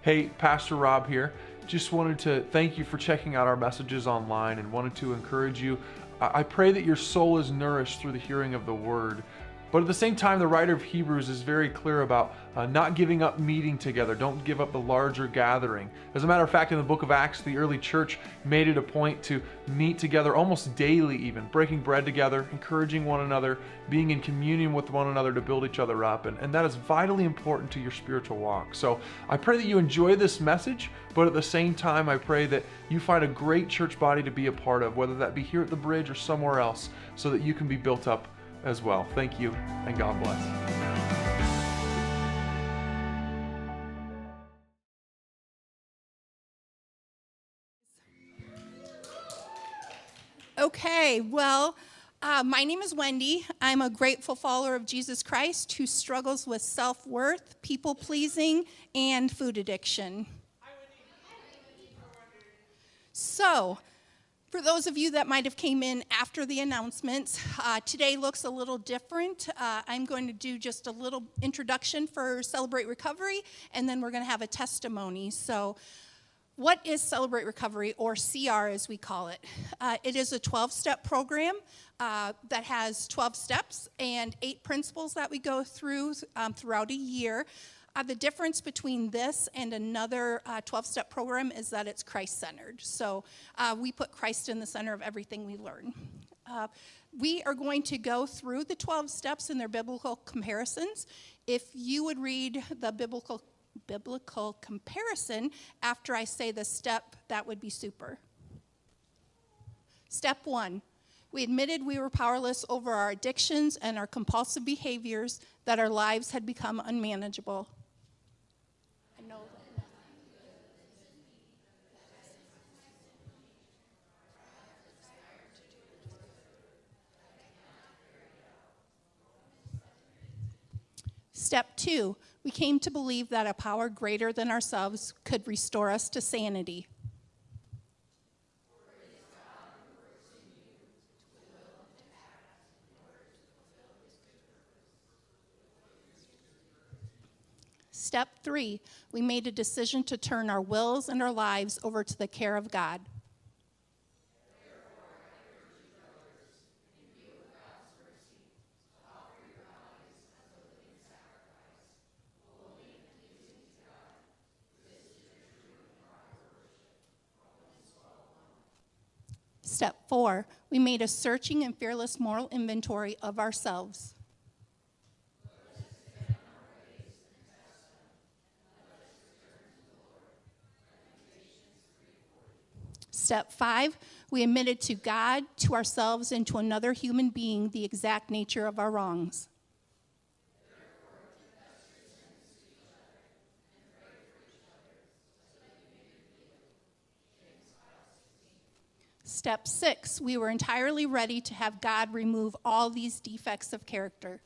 Hey, Pastor Rob here. Just wanted to thank you for checking out our messages online and wanted to encourage you. I pray that your soul is nourished through the hearing of the word. But at the same time, the writer of Hebrews is very clear about not giving up meeting together. Don't give up the larger gathering. As a matter of fact, in the book of Acts, the early church made it a point to meet together almost daily even, breaking bread together, encouraging one another, being in communion with one another to build each other up. And that is vitally important to your spiritual walk. So I pray that you enjoy this message, but at the same time, I pray that you find a great church body to be a part of, whether that be here at the bridge or somewhere else, so that you can be built up as well. Thank you, and God bless. Okay, well, my name is Wendy. I'm a grateful follower of Jesus Christ who struggles with self-worth, people-pleasing, and food addiction. So, for those of you that might have came in after the announcements, today looks a little different. I'm going to do just a little introduction for Celebrate Recovery, and then we're going to have a testimony. So, what is Celebrate Recovery, or CR as we call it? It is a 12-step program that has 12 steps and 8 principles that we go through throughout a year. The difference between this and another 12-step program is that it's Christ-centered. So we put Christ in the center of everything we learn. We are going to go through the 12 steps and their biblical comparisons. If you would read the biblical comparison after I say the step, that would be super. Step 1. We admitted we were powerless over our addictions and our compulsive behaviors, that our lives had become unmanageable. Step 2, we came to believe that a power greater than ourselves could restore us to sanity. Step 3, we made a decision to turn our wills and our lives over to the care of God. Step 4, we made a searching and fearless moral inventory of ourselves. Step 5, we admitted to God, to ourselves, and to another human being the exact nature of our wrongs. Step 6, we were entirely ready to have God remove all these defects of character.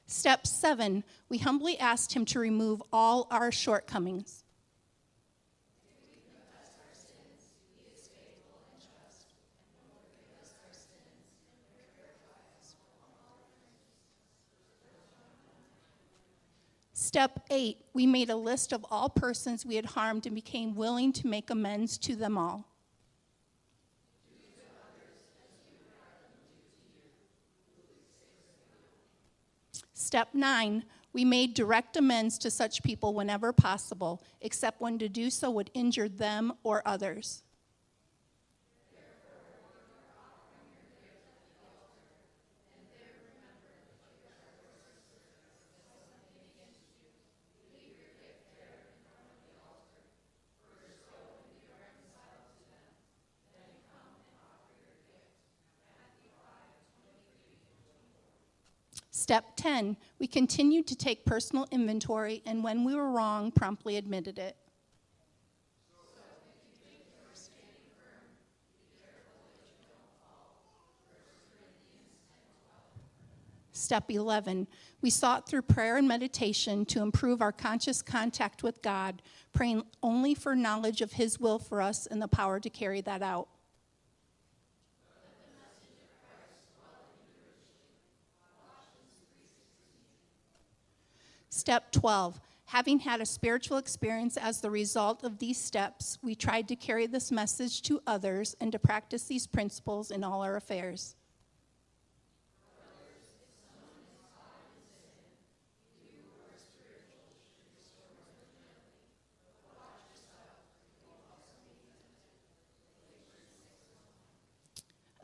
Step 7, we humbly asked him to remove all our shortcomings. Step 8, we made a list of all persons we had harmed and became willing to make amends to them all. Step 9, we made direct amends to such people whenever possible, except when to do so would injure them or others. Step 10, we continued to take personal inventory, and when we were wrong, promptly admitted it. Step 11, we sought through prayer and meditation to improve our conscious contact with God, praying only for knowledge of His will for us and the power to carry that out. Step 12, having had a spiritual experience as the result of these steps, we tried to carry this message to others and to practice these principles in all our affairs.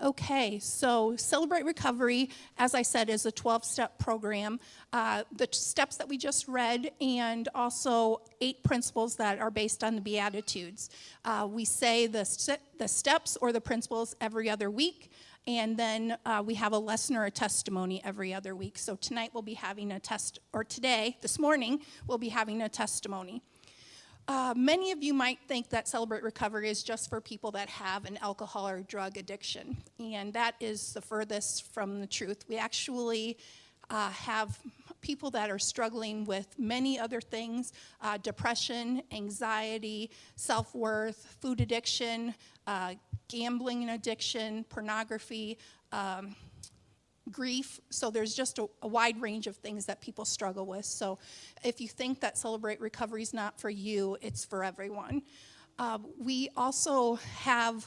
Okay, so Celebrate Recovery, as I said, is a 12-step program. The steps that we just read, and also 8 principles that are based on the Beatitudes. We say the steps or the principles every other week, and then we have a lesson or a testimony every other week. So tonight we'll be having this morning, we'll be having a testimony. Many of you might think that Celebrate Recovery is just for people that have an alcohol or drug addiction, and that is the furthest from the truth. We actually have people that are struggling with many other things, depression, anxiety, self-worth, food addiction, gambling addiction, pornography, grief. So there's just a wide range of things that people struggle with. So if you think that Celebrate Recovery is not for you, it's for everyone. We also have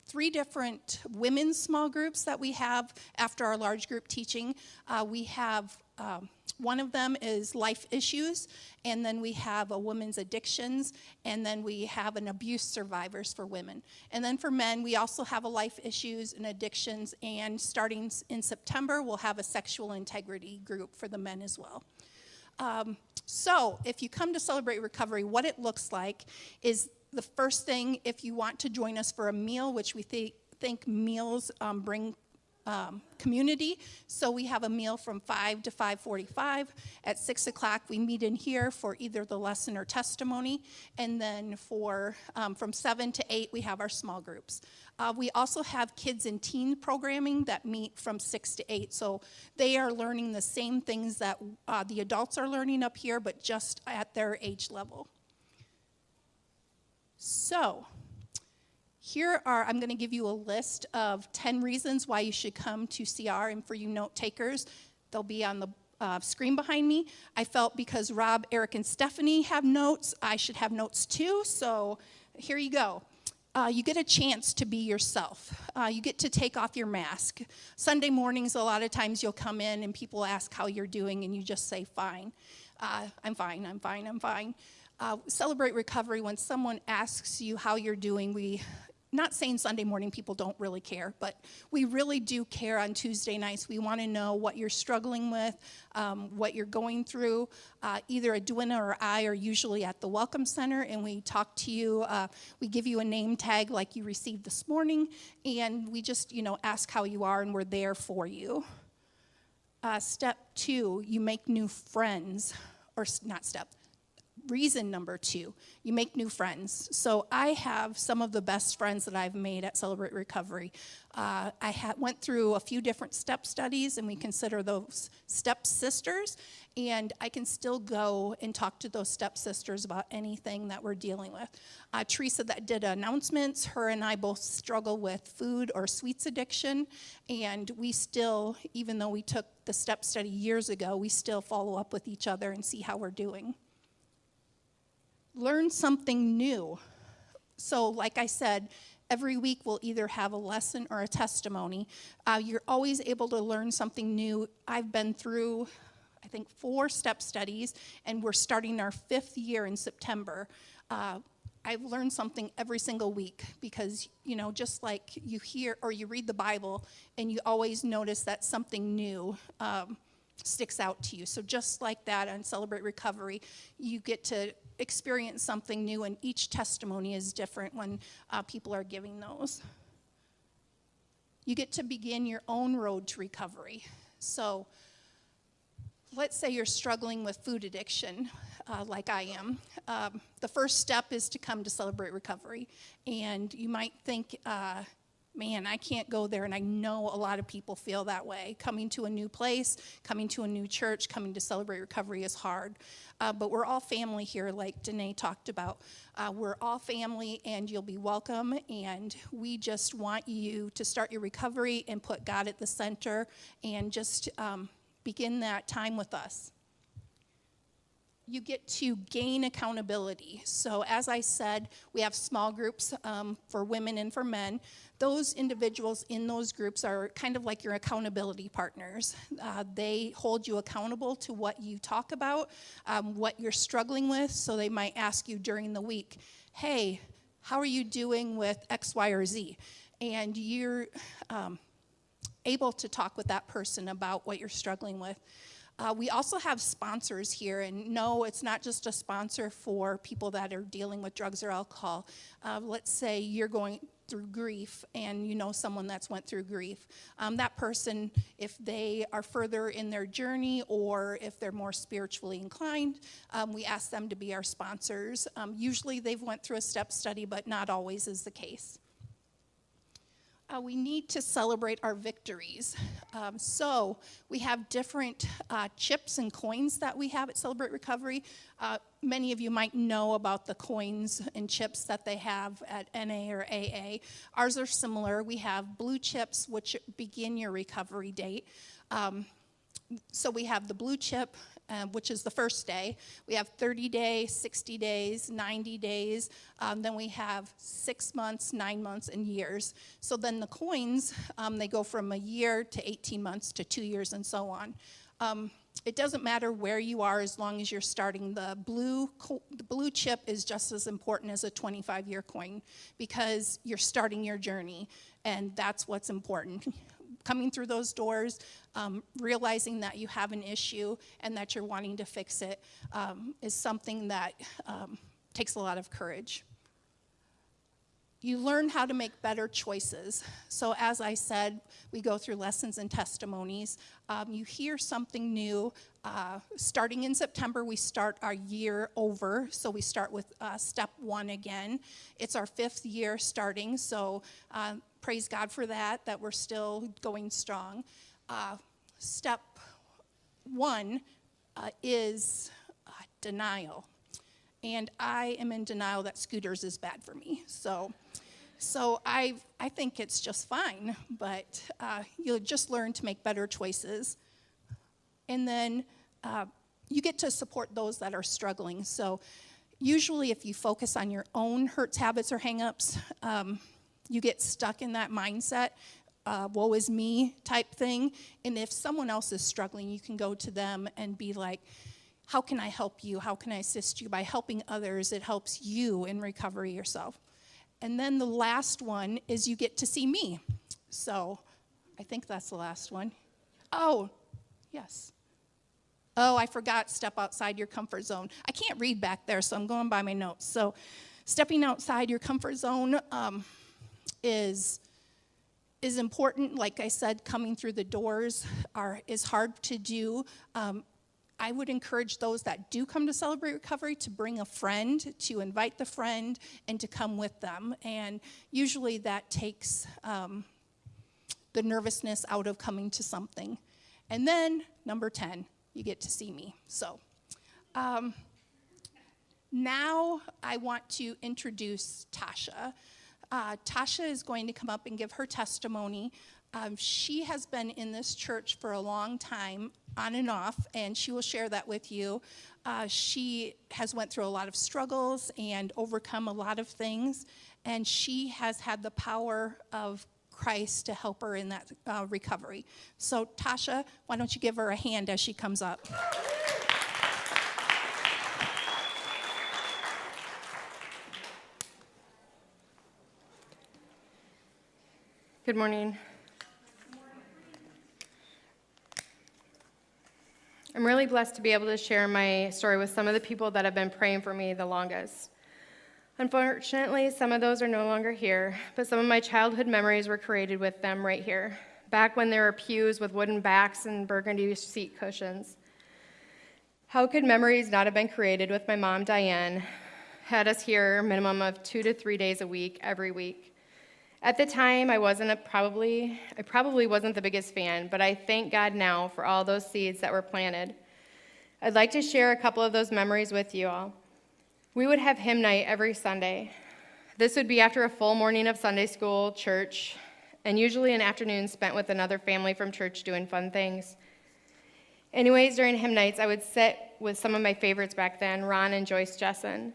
3 different women's small groups that we have after our large group teaching. We have one of them is life issues, and then we have a women's addictions, and then we have an abuse survivors for women. And then for men, we also have a life issues and addictions, and starting in September, we'll have a sexual integrity group for the men as well. So if you come to Celebrate Recovery, what it looks like is the first thing, if you want to join us for a meal, which we think meals bring community. So we have a meal from 5 to 5:45. At 6 o'clock, we meet in here for either the lesson or testimony. And then from 7 to 8, we have our small groups. We also have kids and teen programming that meet from 6 to 8. So they are learning the same things that the adults are learning up here, but just at their age level. So I'm going to give you a list of 10 reasons why you should come to CR, and for you note takers, they'll be on the screen behind me. I felt because Rob, Eric, and Stephanie have notes, I should have notes too, so here you go. You get a chance to be yourself. You get to take off your mask. Sunday mornings, a lot of times you'll come in and people ask how you're doing, and you just say, fine. I'm fine, I'm fine, I'm fine. Celebrate Recovery, when someone asks you how you're doing, not saying Sunday morning people don't really care, but we really do care on Tuesday nights. We want to know what you're struggling with, what you're going through. Either Edwina or I are usually at the Welcome Center, and we talk to you. We give you a name tag like you received this morning, and we just, ask how you are, and we're there for you. Step 2, you make new friends, or not step. Reason number 2, you make new friends. So I have some of the best friends that I've made at Celebrate Recovery. I went through a few different step studies, and we consider those step sisters, and I can still go and talk to those step sisters about anything that we're dealing with. Teresa that did announcements, her and I both struggle with food or sweets addiction, and we still, even though we took the step study years ago, we still follow up with each other and see how we're doing. Learn something new. So like I said, every week we'll either have a lesson or a testimony. You're always able to learn something new. I've been through, I think, 4 step studies, and we're starting our 5th year in September. I've learned something every single week because, just like you hear or you read the Bible and you always notice that something new sticks out to you. So just like that on Celebrate Recovery, you get to experience something new, and each testimony is different when people are giving those. You get to begin your own road to recovery. So let's say you're struggling with food addiction, like I am. The first step is to come to Celebrate Recovery, and you might think, man, I can't go there, and I know a lot of people feel that way. Coming to a new place, coming to a new church, coming to Celebrate Recovery is hard. But we're all family here, like Danae talked about. We're all family, and you'll be welcome, and we just want you to start your recovery and put God at the center and just begin that time with us. you get to gain accountability. So as I said, we have small groups for women and for men. Those individuals in those groups are kind of like your accountability partners. They hold you accountable to what you talk about, what you're struggling with. So they might ask you during the week, hey, how are you doing with X, Y, or Z? And you're able to talk with that person about what you're struggling with. We also have sponsors here, and no, it's not just a sponsor for people that are dealing with drugs or alcohol. Let's say you're going through grief and you know someone that's went through grief. That person, if they are further in their journey or if they're more spiritually inclined, we ask them to be our sponsors. Usually they've went through a step study, but not always is the case. We need to celebrate our victories. So we have different chips and coins that we have at Celebrate Recovery. Many of you might know about the coins and chips that they have at NA or AA. Ours are similar. We have blue chips, which begin your recovery date. So we have the blue chip, which is the first day. We have 30 days, 60 days, 90 days. Then we have 6 months, 9 months, and years. So then the coins, they go from a year to 18 months to 2 years and so on. It doesn't matter where you are as long as you're starting. The blue chip is just as important as a 25-year coin because you're starting your journey, and that's what's important. Coming through those doors, realizing that you have an issue and that you're wanting to fix it is something that takes a lot of courage. You learn how to make better choices. So as I said, we go through lessons and testimonies. You hear something new. Starting in September, we start our year over. So we start with step 1 again. It's our 5th year starting, so praise God for that we're still going strong. Step 1 is denial. And I am in denial that scooters is bad for me. So I think it's just fine, but you'll just learn to make better choices. And then you get to support those that are struggling. So usually if you focus on your own hurts, habits, or hang-ups, you get stuck in that mindset, woe is me type thing. And if someone else is struggling, you can go to them and be like, how can I help you? How can I assist you? By helping others, it helps you in recovery yourself. And then the last one is you get to see me. So I think that's the last one. Oh, yes. Oh, I forgot, step outside your comfort zone. I can't read back there, so I'm going by my notes. So stepping outside your comfort zone is important. Like I said, coming through the doors is hard to do. I would encourage those that do come to Celebrate Recovery to bring a friend, to invite the friend, and to come with them. And usually that takes the nervousness out of coming to something. And then, number 10, you get to see me. So now I want to introduce Tasha. Tasha is going to come up and give her testimony. She has been in this church for a long time, on and off, and she will share that with you. She has went through a lot of struggles and overcome a lot of things, and she has had the power of Christ to help her in that recovery. So Tasha, why don't you give her a hand as she comes up? Good morning. I'm really blessed to be able to share my story with some of the people that have been praying for me the longest. Unfortunately, some of those are no longer here, but some of my childhood memories were created with them right here, back when there were pews with wooden backs and burgundy seat cushions. How could memories not have been created with my mom, Diane, had us here a minimum of 2 to 3 days a week, every week. At the time, I probably wasn't the biggest fan, but I thank God now for all those seeds that were planted. I'd like to share a couple of those memories with you all. We would have hymn night every Sunday. This would be after a full morning of Sunday school, church, and usually an afternoon spent with another family from church doing fun things. Anyways, during hymn nights, I would sit with some of my favorites back then, Ron and Joyce Jessen.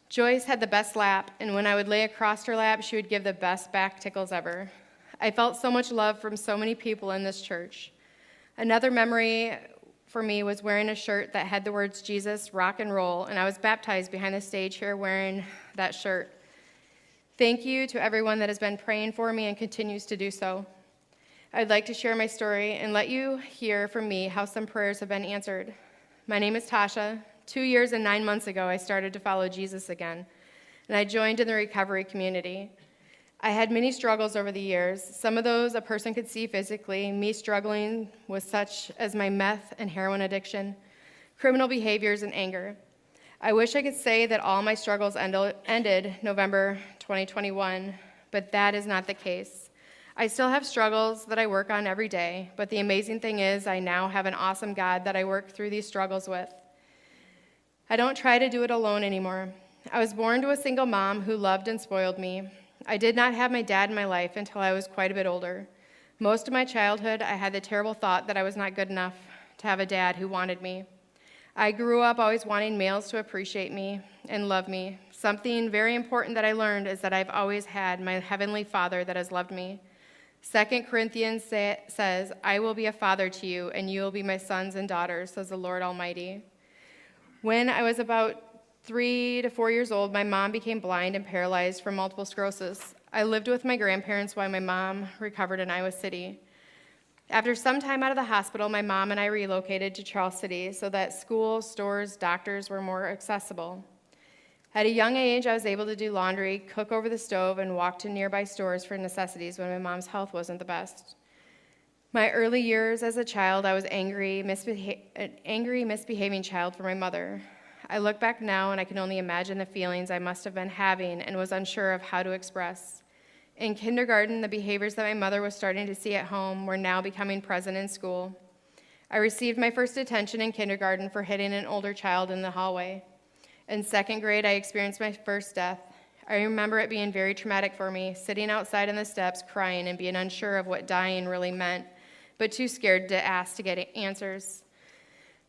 Joyce had the best lap, and when I would lay across her lap, she would give the best back tickles ever. I felt so much love from so many people in this church. Another memory for me was wearing a shirt that had the words Jesus, rock and roll, and I was baptized behind the stage here wearing that shirt. Thank you to everyone that has been praying for me and continues to do so. I'd like to share my story and let you hear from me how some prayers have been answered. My name is Tasha. 2 years and 9 months ago, I started to follow Jesus again, and I joined in the recovery community. I had many struggles over the years. Some of those a person could see physically, me struggling with such as my meth and heroin addiction, criminal behaviors, and anger. I wish I could say that all my struggles ended November 2021, but that is not the case. I still have struggles that I work on every day, but the amazing thing is I now have an awesome God that I work through these struggles with. I don't try to do it alone anymore. I was born to a single mom who loved and spoiled me. I did not have my dad in my life until I was quite a bit older. Most of my childhood, I had the terrible thought that I was not good enough to have a dad who wanted me. I grew up always wanting males to appreciate me and love me. Something very important that I learned is that I've always had my heavenly Father that has loved me. 2 Corinthians says, I will be a father to you, and you will be my sons and daughters, says the Lord Almighty. When I was about 3 to 4 years old, my mom became blind and paralyzed from multiple sclerosis. I lived with my grandparents while my mom recovered in Iowa City. After some time out of the hospital, my mom and I relocated to Charles City so that schools, stores, doctors were more accessible. At a young age, I was able to do laundry, cook over the stove, and walk to nearby stores for necessities when my mom's health wasn't the best. My early years as a child, I was an angry, misbehaving child for my mother. I look back now and I can only imagine the feelings I must have been having and was unsure of how to express. In kindergarten, the behaviors that my mother was starting to see at home were now becoming present in school. I received my first detention in kindergarten for hitting an older child in the hallway. In second grade, I experienced my first death. I remember it being very traumatic for me, sitting outside on the steps crying and being unsure of what dying really meant, but too scared to ask to get answers.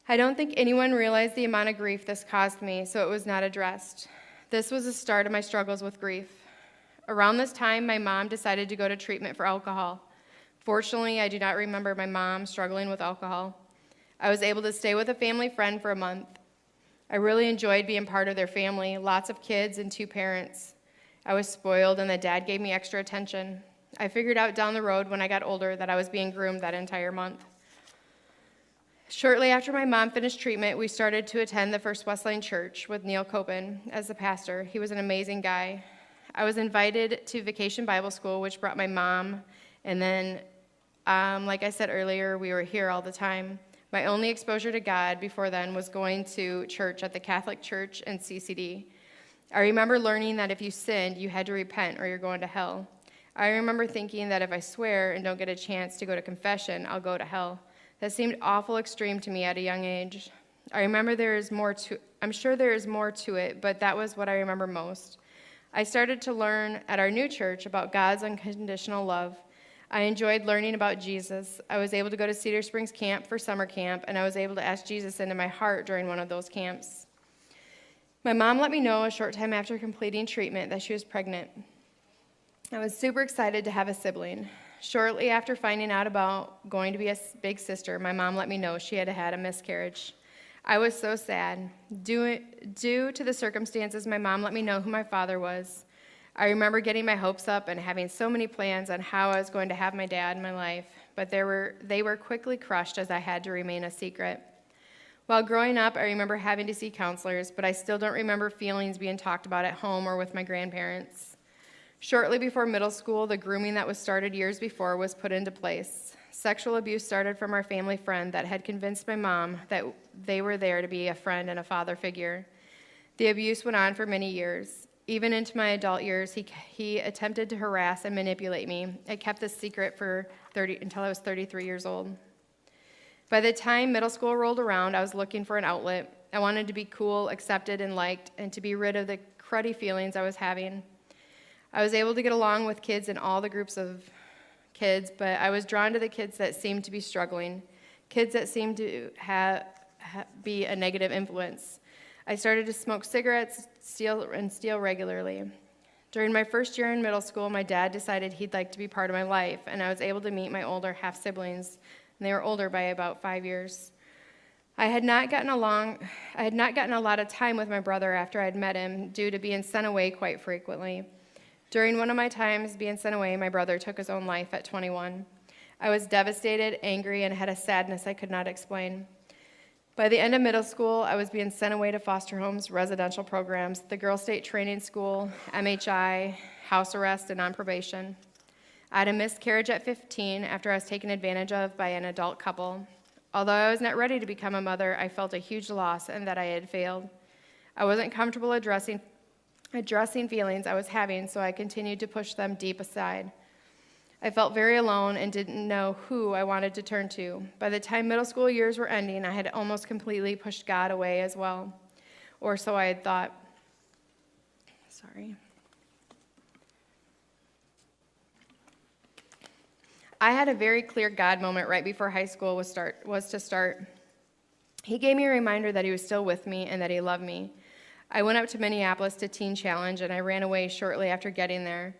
I don't think anyone realized the amount of grief this caused me, so it was not addressed. This was the start of my struggles with grief. Around this time, my mom decided to go to treatment for alcohol. Fortunately, I do not remember my mom struggling with alcohol. I was able to stay with a family friend for a month. I really enjoyed being part of their family, lots of kids and 2 parents. I was spoiled, and the dad gave me extra attention. I figured out down the road when I got older that I was being groomed that entire month. Shortly after my mom finished treatment, we started to attend the First Wesleyan Church with Neil Copen as the pastor. He was an amazing guy. I was invited to Vacation Bible School, which brought my mom, and then, like I said earlier, we were here all the time. My only exposure to God before then was going to church at the Catholic Church and CCD. I remember learning that if you sinned, you had to repent or you're going to hell. I remember thinking that if I swear and don't get a chance to go to confession, I'll go to hell. That seemed awful extreme to me at a young age. I'm sure there is more to it, but that was what I remember most. I started to learn at our new church about God's unconditional love. I enjoyed learning about Jesus. I was able to go to Cedar Springs camp for summer camp, and I was able to ask Jesus into my heart during one of those camps. My mom let me know a short time after completing treatment that she was pregnant. I was super excited to have a sibling. Shortly after finding out about going to be a big sister, my mom let me know she had had a miscarriage. I was so sad. Due to the circumstances, my mom let me know who my father was. I remember getting my hopes up and having so many plans on how I was going to have my dad in my life, but they were quickly crushed as I had to remain a secret. While growing up, I remember having to see counselors, but I still don't remember feelings being talked about at home or with my grandparents. Shortly before middle school, the grooming that was started years before was put into place. Sexual abuse started from our family friend that had convinced my mom that they were there to be a friend and a father figure. The abuse went on for many years. Even into my adult years, he attempted to harass and manipulate me. I kept this secret until I was 33 years old. By the time middle school rolled around, I was looking for an outlet. I wanted to be cool, accepted, and liked, and to be rid of the cruddy feelings I was having. I was able to get along with kids in all the groups of kids, but I was drawn to the kids that seemed to be struggling, kids that seemed to be a negative influence. I started to smoke cigarettes, steal regularly. During my first year in middle school, my dad decided he'd like to be part of my life, and I was able to meet my older half-siblings, and they were older by about 5 years. I had not gotten a lot of time with my brother after I'd met him due to being sent away quite frequently. During one of my times being sent away, my brother took his own life at 21. I was devastated, angry, and had a sadness I could not explain. By the end of middle school, I was being sent away to foster homes, residential programs, the Girl State Training School, MHI, house arrest, and on probation. I had a miscarriage at 15 after I was taken advantage of by an adult couple. Although I was not ready to become a mother, I felt a huge loss and that I had failed. I wasn't comfortable addressing feelings I was having, so I continued to push them deep aside. I felt very alone and didn't know who I wanted to turn to. By the time middle school years were ending, I had almost completely pushed God away as well, or so I had thought. I had a very clear God moment right before high school was to start. He gave me a reminder that he was still with me and that he loved me. I went up to Minneapolis to Teen Challenge, and I ran away shortly after getting there.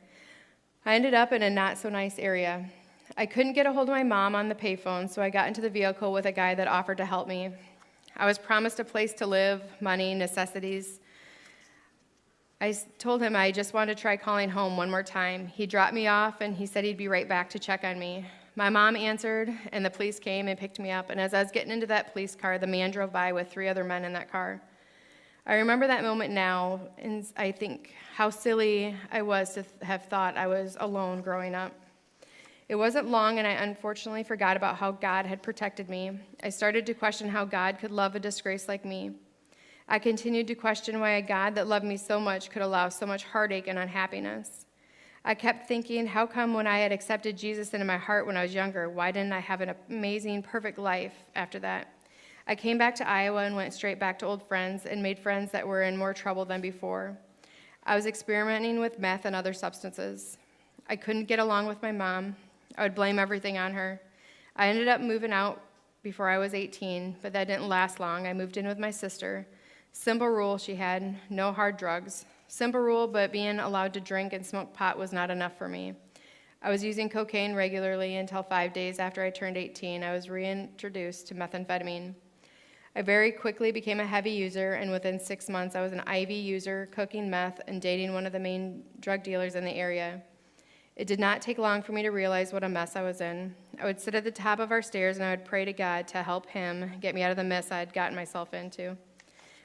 I ended up in a not-so-nice area. I couldn't get a hold of my mom on the payphone, so I got into the vehicle with a guy that offered to help me. I was promised a place to live, money, necessities. I told him I just wanted to try calling home one more time. He dropped me off, and he said he'd be right back to check on me. My mom answered, and the police came and picked me up, and as I was getting into that police car, the man drove by with 3 other men in that car. I remember that moment now, and I think how silly I was to have thought I was alone growing up. It wasn't long, and I unfortunately forgot about how God had protected me. I started to question how God could love a disgrace like me. I continued to question why a God that loved me so much could allow so much heartache and unhappiness. I kept thinking, how come when I had accepted Jesus into my heart when I was younger, why didn't I have an amazing, perfect life after that? I came back to Iowa and went straight back to old friends and made friends that were in more trouble than before. I was experimenting with meth and other substances. I couldn't get along with my mom. I would blame everything on her. I ended up moving out before I was 18, but that didn't last long. I moved in with my sister. Simple rule she had, no hard drugs. Simple rule, but being allowed to drink and smoke pot was not enough for me. I was using cocaine regularly until 5 days after I turned 18. I was reintroduced to methamphetamine. I very quickly became a heavy user, and within 6 months, I was an IV user, cooking meth, and dating one of the main drug dealers in the area. It did not take long for me to realize what a mess I was in. I would sit at the top of our stairs, and I would pray to God to help him get me out of the mess I had gotten myself into.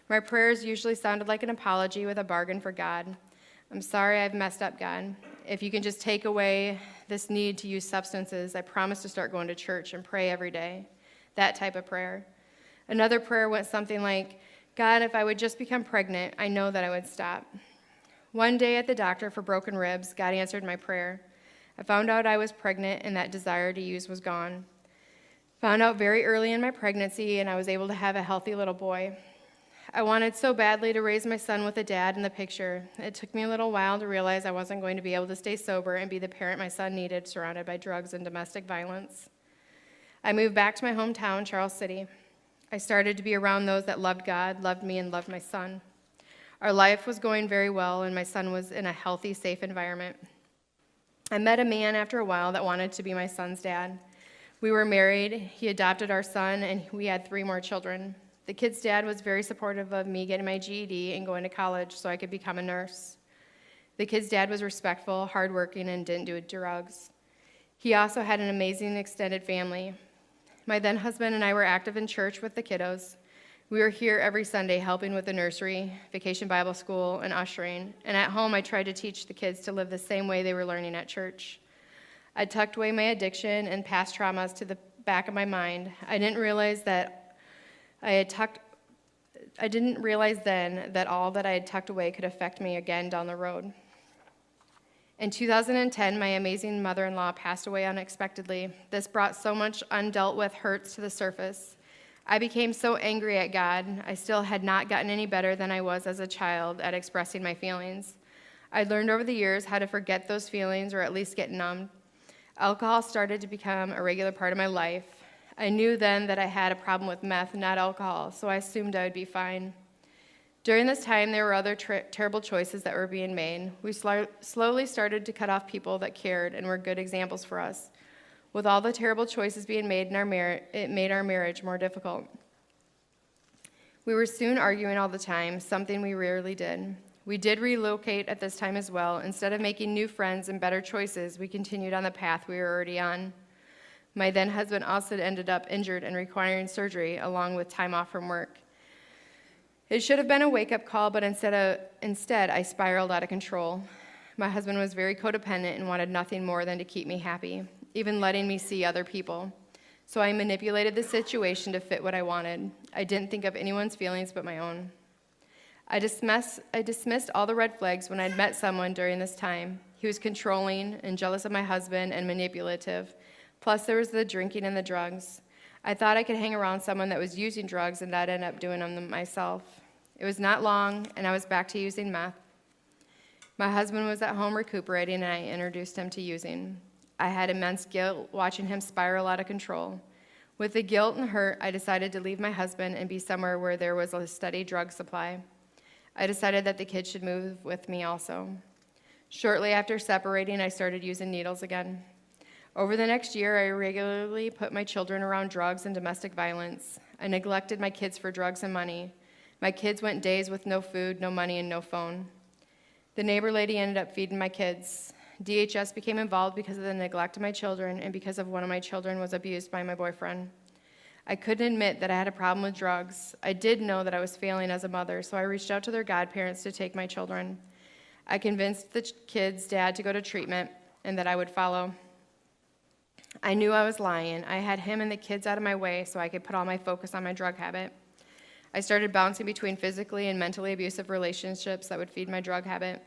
My prayers usually sounded like an apology with a bargain for God. I'm sorry I've messed up, God. If you can just take away this need to use substances, I promise to start going to church and pray every day. That type of prayer. Another prayer went something like, God, if I would just become pregnant, I know that I would stop. One day at the doctor for broken ribs, God answered my prayer. I found out I was pregnant, and that desire to use was gone. Found out very early in my pregnancy, and I was able to have a healthy little boy. I wanted so badly to raise my son with a dad in the picture. It took me a little while to realize I wasn't going to be able to stay sober and be the parent my son needed, surrounded by drugs and domestic violence. I moved back to my hometown, Charles City. I started to be around those that loved God, loved me, and loved my son. Our life was going very well, and my son was in a healthy, safe environment. I met a man after a while that wanted to be my son's dad. We were married, he adopted our son, and we had 3 more children. The kid's dad was very supportive of me getting my GED and going to college so I could become a nurse. The kid's dad was respectful, hardworking, and didn't do drugs. He also had an amazing extended family. My then husband and I were active in church with the kiddos. We were here every Sunday helping with the nursery, Vacation Bible School, and ushering. And at home, I tried to teach the kids to live the same way they were learning at church. I tucked away my addiction and past traumas to the back of my mind. I didn't realize then that all that I had tucked away could affect me again down the road. In 2010, my amazing mother-in-law passed away unexpectedly. This brought so much undealt with hurts to the surface. I became so angry at God. I still had not gotten any better than I was as a child at expressing my feelings. I learned over the years how to forget those feelings or at least get numb. Alcohol started to become a regular part of my life. I knew then that I had a problem with meth, not alcohol, so I assumed I would be fine. During this time, there were other terrible choices that were being made. We slowly started to cut off people that cared and were good examples for us. With all the terrible choices being made in our marriage, it made our marriage more difficult. We were soon arguing all the time, something we rarely did. We did relocate at this time as well. Instead of making new friends and better choices, we continued on the path we were already on. My then husband also ended up injured and requiring surgery, along with time off from work. It should have been a wake-up call, but instead I spiraled out of control. My husband was very codependent and wanted nothing more than to keep me happy, even letting me see other people. So I manipulated the situation to fit what I wanted. I didn't think of anyone's feelings but my own. I dismissed all the red flags when I'd met someone during this time. He was controlling and jealous of my husband and manipulative. Plus, there was the drinking and the drugs. I thought I could hang around someone that was using drugs and not end up doing them myself. It was not long, and I was back to using meth. My husband was at home recuperating, and I introduced him to using. I had immense guilt watching him spiral out of control. With the guilt and hurt, I decided to leave my husband and be somewhere where there was a steady drug supply. I decided that the kids should move with me also. Shortly after separating, I started using needles again. Over the next year, I regularly put my children around drugs and domestic violence. I neglected my kids for drugs and money. My kids went days with no food, no money, and no phone. The neighbor lady ended up feeding my kids. DHS became involved because of the neglect of my children and because of one of my children was abused by my boyfriend. I couldn't admit that I had a problem with drugs. I did know that I was failing as a mother, so I reached out to their godparents to take my children. I convinced the kids' dad to go to treatment and that I would follow. I knew I was lying. I had him and the kids out of my way so I could put all my focus on my drug habit. I started bouncing between physically and mentally abusive relationships that would feed my drug habit.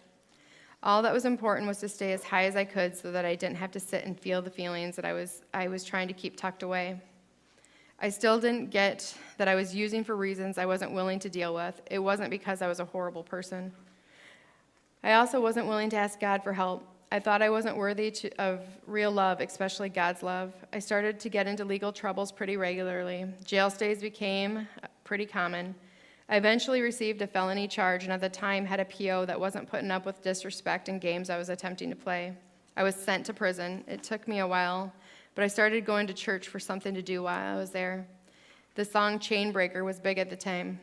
All that was important was to stay as high as I could so that I didn't have to sit and feel the feelings that I was trying to keep tucked away. I still didn't get that I was using for reasons I wasn't willing to deal with. It wasn't because I was a horrible person. I also wasn't willing to ask God for help. I thought I wasn't worthy of real love, especially God's love. I started to get into legal troubles pretty regularly. Jail stays became pretty common. I eventually received a felony charge and at the time had a PO that wasn't putting up with disrespect in games I was attempting to play. I was sent to prison. It took me a while, but I started going to church for something to do while I was there. The song Chainbreaker was big at the time.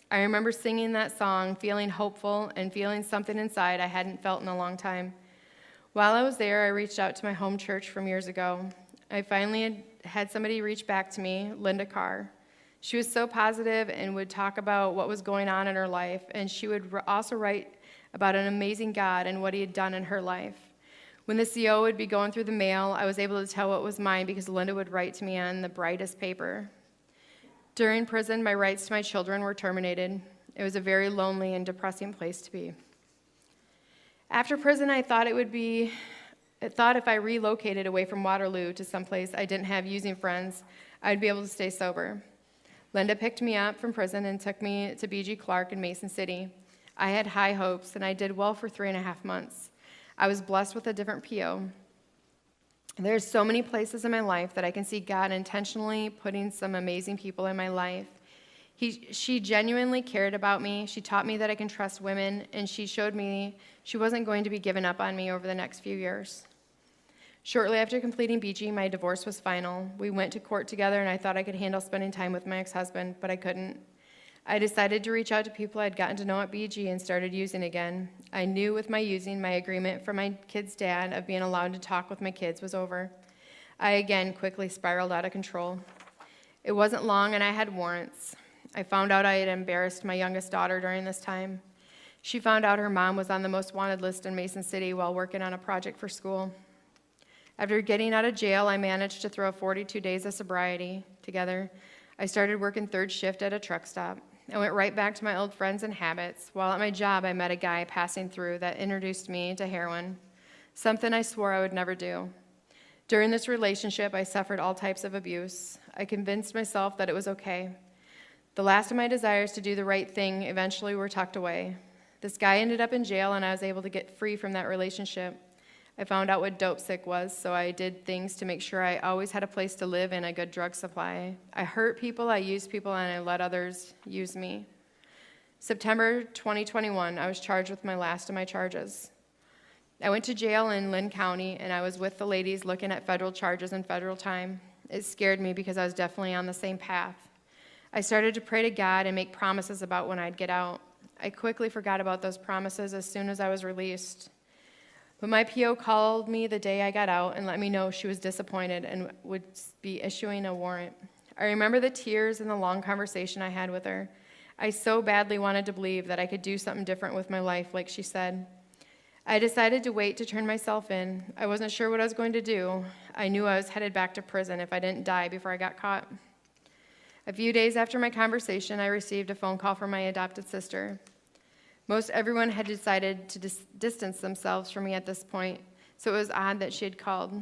I remember singing that song, feeling hopeful and feeling something inside I hadn't felt in a long time. While I was there, I reached out to my home church from years ago. I finally had somebody reach back to me, Linda Carr. She was so positive and would talk about what was going on in her life, and she would also write about an amazing God and what he had done in her life. When the CO would be going through the mail, I was able to tell what was mine because Linda would write to me on the brightest paper. During prison, my rights to my children were terminated. It was a very lonely and depressing place to be. After prison, I thought if I relocated away from Waterloo to someplace I didn't have using friends, I'd be able to stay sober. Linda picked me up from prison and took me to B.G. Clark in Mason City. I had high hopes, and I did well for 3.5 months. I was blessed with a different PO. There's so many places in my life that I can see God intentionally putting some amazing people in my life. She genuinely cared about me. She taught me that I can trust women, and she showed me she wasn't going to be giving up on me over the next few years. Shortly after completing BG, my divorce was final. We went to court together, and I thought I could handle spending time with my ex-husband, but I couldn't. I decided to reach out to people I'd gotten to know at BG and started using again. I knew with my using, my agreement from my kid's dad of being allowed to talk with my kids was over. I again quickly spiraled out of control. It wasn't long, and I had warrants. I found out I had embarrassed my youngest daughter during this time. She found out her mom was on the most wanted list in Mason City while working on a project for school. After getting out of jail, I managed to throw 42 days of sobriety together. I started working third shift at a truck stop. I went right back to my old friends and habits. While at my job, I met a guy passing through that introduced me to heroin, something I swore I would never do. During this relationship, I suffered all types of abuse. I convinced myself that it was okay. The last of my desires to do the right thing eventually were tucked away. This guy ended up in jail, and I was able to get free from that relationship. I found out what dope sick was, so I did things to make sure I always had a place to live and a good drug supply. I hurt people, I used people, and I let others use me. September 2021, I was charged with my last of my charges. I went to jail in Lynn County, and I was with the ladies looking at federal charges and federal time. It scared me because I was definitely on the same path. I started to pray to God and make promises about when I'd get out. I quickly forgot about those promises as soon as I was released. But my PO called me the day I got out and let me know she was disappointed and would be issuing a warrant. I remember the tears and the long conversation I had with her. I so badly wanted to believe that I could do something different with my life, like she said. I decided to wait to turn myself in. I wasn't sure what I was going to do. I knew I was headed back to prison if I didn't die before I got caught. A few days after my conversation, I received a phone call from my adopted sister. Most everyone had decided to distance themselves from me at this point, so it was odd that she had called.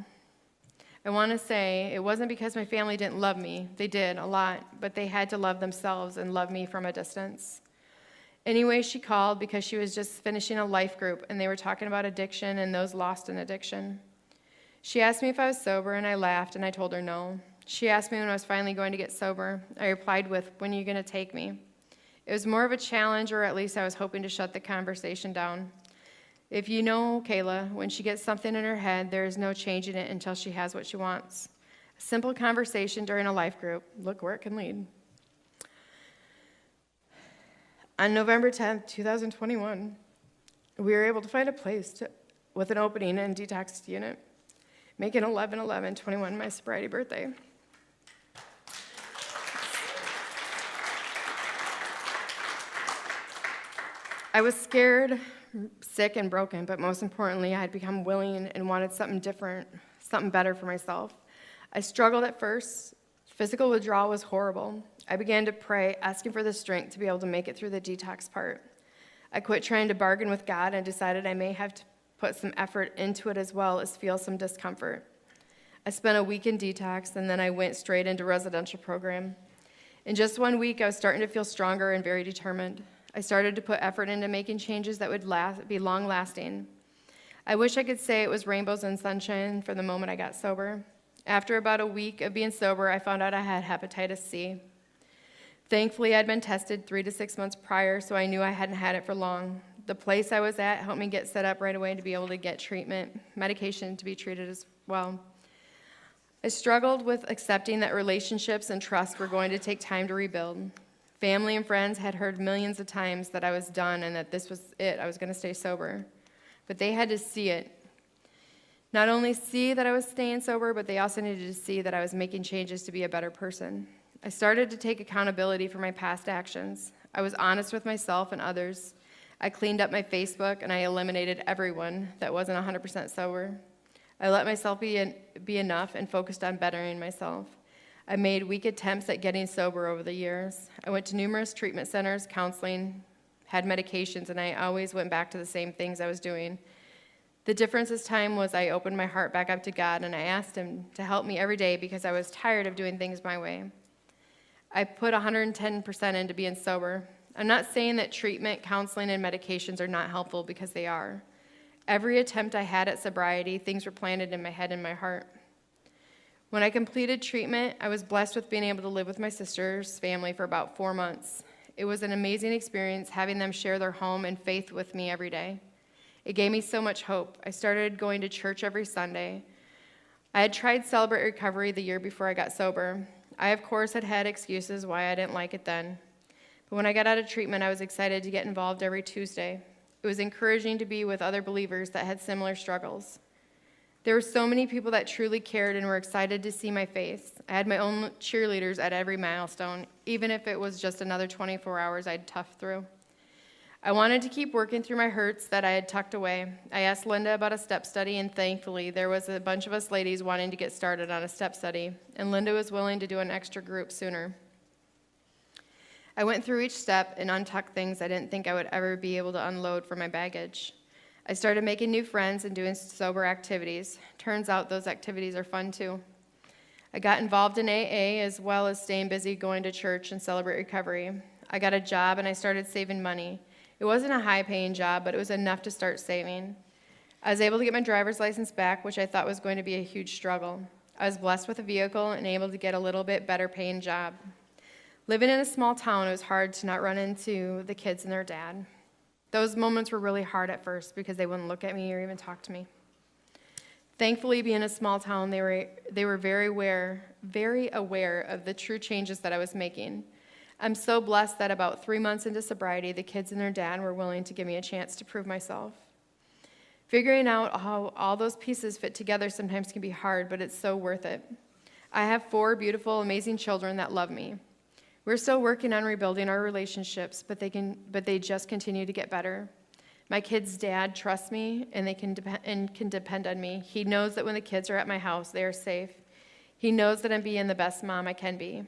I want to say it wasn't because my family didn't love me. They did, a lot, but they had to love themselves and love me from a distance. Anyway, she called because she was just finishing a life group, and they were talking about addiction and those lost in addiction. She asked me if I was sober, and I laughed, and I told her no. She asked me when I was finally going to get sober. I replied with, "When are you going to take me?" It was more of a challenge, or at least I was hoping to shut the conversation down. If you know Kayla, when she gets something in her head, there is no changing it until she has what she wants. A simple conversation during a life group. Look where it can lead. On November 10th, 2021, we were able to find a place with an opening and detox unit, making 11/11/21 my sobriety birthday. I was scared, sick, and broken, but most importantly, I had become willing and wanted something different, something better for myself. I struggled at first. Physical withdrawal was horrible. I began to pray, asking for the strength to be able to make it through the detox part. I quit trying to bargain with God and decided I may have to put some effort into it as well as feel some discomfort. I spent a week in detox, and then I went straight into residential program. In just 1 week, I was starting to feel stronger and very determined. I started to put effort into making changes that would be long-lasting. I wish I could say it was rainbows and sunshine from the moment I got sober. After about a week of being sober, I found out I had hepatitis C. Thankfully, I'd been tested 3 to 6 months prior, so I knew I hadn't had it for long. The place I was at helped me get set up right away to be able to get treatment, medication to be treated as well. I struggled with accepting that relationships and trust were going to take time to rebuild. Family and friends had heard millions of times that I was done and that this was it, I was going to stay sober. But they had to see it. Not only see that I was staying sober, but they also needed to see that I was making changes to be a better person. I started to take accountability for my past actions. I was honest with myself and others. I cleaned up my Facebook, and I eliminated everyone that wasn't 100% sober. I let myself be enough and focused on bettering myself. I made weak attempts at getting sober over the years. I went to numerous treatment centers, counseling, had medications, and I always went back to the same things I was doing. The difference this time was I opened my heart back up to God, and I asked Him to help me every day because I was tired of doing things my way. I put 110% into being sober. I'm not saying that treatment, counseling, and medications are not helpful, because they are. Every attempt I had at sobriety, things were planted in my head and my heart. When I completed treatment, I was blessed with being able to live with my sister's family for about 4 months. It was an amazing experience having them share their home and faith with me every day. It gave me so much hope. I started going to church every Sunday. I had tried Celebrate Recovery the year before I got sober. I, of course, had excuses why I didn't like it then. But when I got out of treatment, I was excited to get involved every Tuesday. It was encouraging to be with other believers that had similar struggles. There were so many people that truly cared and were excited to see my face. I had my own cheerleaders at every milestone, even if it was just another 24 hours I'd tough through. I wanted to keep working through my hurts that I had tucked away. I asked Linda about a step study, and thankfully there was a bunch of us ladies wanting to get started on a step study, and Linda was willing to do an extra group sooner. I went through each step and untucked things I didn't think I would ever be able to unload from my baggage. I started making new friends and doing sober activities. Turns out those activities are fun too. I got involved in AA as well as staying busy going to church and Celebrate Recovery. I got a job and I started saving money. It wasn't a high-paying job, but it was enough to start saving. I was able to get my driver's license back, which I thought was going to be a huge struggle. I was blessed with a vehicle and able to get a little bit better paying job. Living in a small town, it was hard to not run into the kids and their dad. Those moments were really hard at first because they wouldn't look at me or even talk to me. Thankfully, being a small town, they were very aware of the true changes that I was making. I'm so blessed that about 3 months into sobriety, the kids and their dad were willing to give me a chance to prove myself. Figuring out how all those pieces fit together sometimes can be hard, but it's so worth it. I have 4 beautiful, amazing children that love me. We're still working on rebuilding our relationships, but they just continue to get better. My kids' dad trusts me, and they can depend on me. He knows that when the kids are at my house, they are safe. He knows that I'm being the best mom I can be.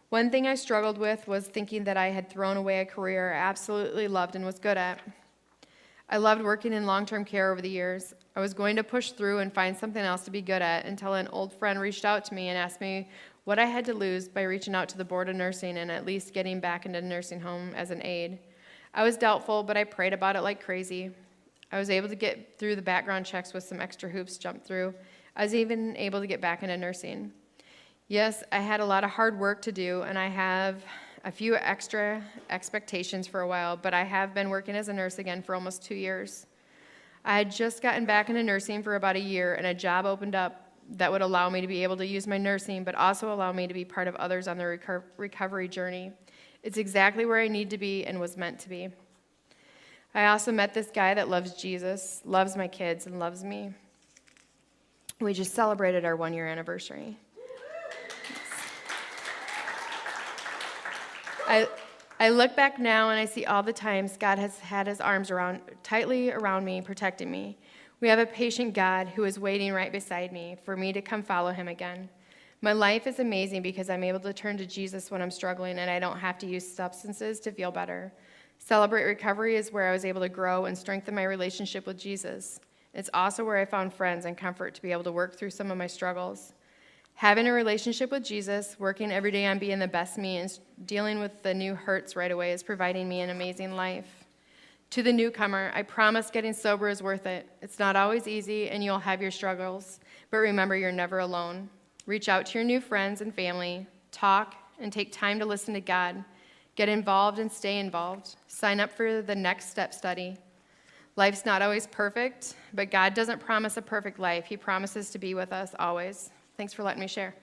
One thing I struggled with was thinking that I had thrown away a career I absolutely loved and was good at. I loved working in long-term care over the years. I was going to push through and find something else to be good at until an old friend reached out to me and asked me what I had to lose by reaching out to the Board of Nursing and at least getting back into the nursing home as an aide. I was doubtful, but I prayed about it like crazy. I was able to get through the background checks with some extra hoops jumped through. I was even able to get back into nursing. Yes, I had a lot of hard work to do, and I have a few extra expectations for a while, but I have been working as a nurse again for almost 2 years. I had just gotten back into nursing for about a year, and a job opened up that would allow me to be able to use my nursing, but also allow me to be part of others on their recovery journey. It's exactly where I need to be and was meant to be. I also met this guy that loves Jesus, loves my kids, and loves me. We just celebrated our 1-year anniversary. I look back now and I see all the times God has had his arms tightly around me, protecting me. We have a patient God who is waiting right beside me for me to come follow him again. My life is amazing because I'm able to turn to Jesus when I'm struggling and I don't have to use substances to feel better. Celebrate Recovery is where I was able to grow and strengthen my relationship with Jesus. It's also where I found friends and comfort to be able to work through some of my struggles. Having a relationship with Jesus, working every day on being the best me, and dealing with the new hurts right away is providing me an amazing life. To the newcomer, I promise getting sober is worth it. It's not always easy, and you'll have your struggles, but remember you're never alone. Reach out to your new friends and family, talk, and take time to listen to God. Get involved and stay involved. Sign up for the Next Step study. Life's not always perfect, but God doesn't promise a perfect life. He promises to be with us always. Thanks for letting me share.